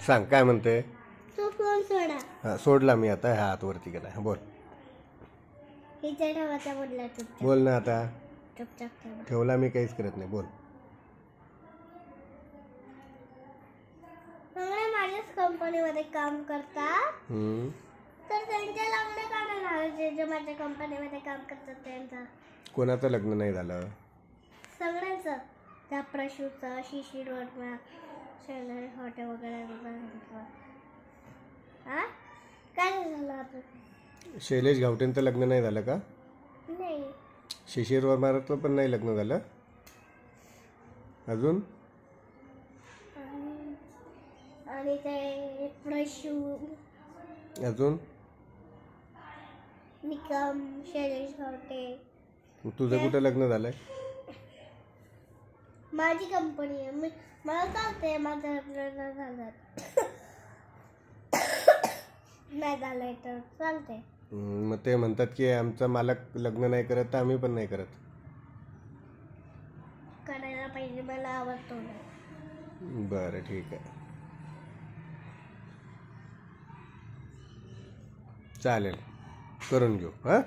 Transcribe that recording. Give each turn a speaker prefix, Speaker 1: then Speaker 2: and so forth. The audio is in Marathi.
Speaker 1: सांग काय म्हणते.
Speaker 2: तो फोन सोडा.
Speaker 1: हा सोडला मी आता. हा हात वरती केला. बोल.
Speaker 2: इथे ठेवायचा बोलला चुपचाप.
Speaker 1: बोल ना आता.
Speaker 2: चुपचाप ठेवा.
Speaker 1: ठेवला मी काहीच करत नाही. बोल.
Speaker 2: सगळे माझ्याच कंपनीमध्ये काम करतात. तर त्यांच्या लग्न का नाही लावायचे जे माझ्या कंपनीमध्ये काम करतात त्यांचा.
Speaker 1: कोणाचं लग्न नाही झालं.
Speaker 2: सगळ्यांचं. त्या प्रशूचं, शिशिर वर्मा, शैलेश हॉटेल वगैरे वगैरे. हा काय झालं आता.
Speaker 1: शैलेश घावटेंचं लग्न नाही झालं का.
Speaker 2: नाही.
Speaker 1: शिशिर वर्माचं पण नाही लग्न झालं अजून.
Speaker 2: आणि ते प्रशू
Speaker 1: अजून
Speaker 2: निकम, शैलेश हॉटेल.
Speaker 1: तुझं कुठं लग्न झालंय.
Speaker 2: माझी कंपनी आहे. मला चालते. माझं लग्न झालं नाही झालंय तर चालते.
Speaker 1: मग ते म्हणतात की आमचा मालक लग्न नाही करत तर आम्ही पण नाही करत.
Speaker 2: करायला पाहिजे. मला आवडतो.
Speaker 1: बरं ठीक आहे. चालेल करून घेऊ. हां.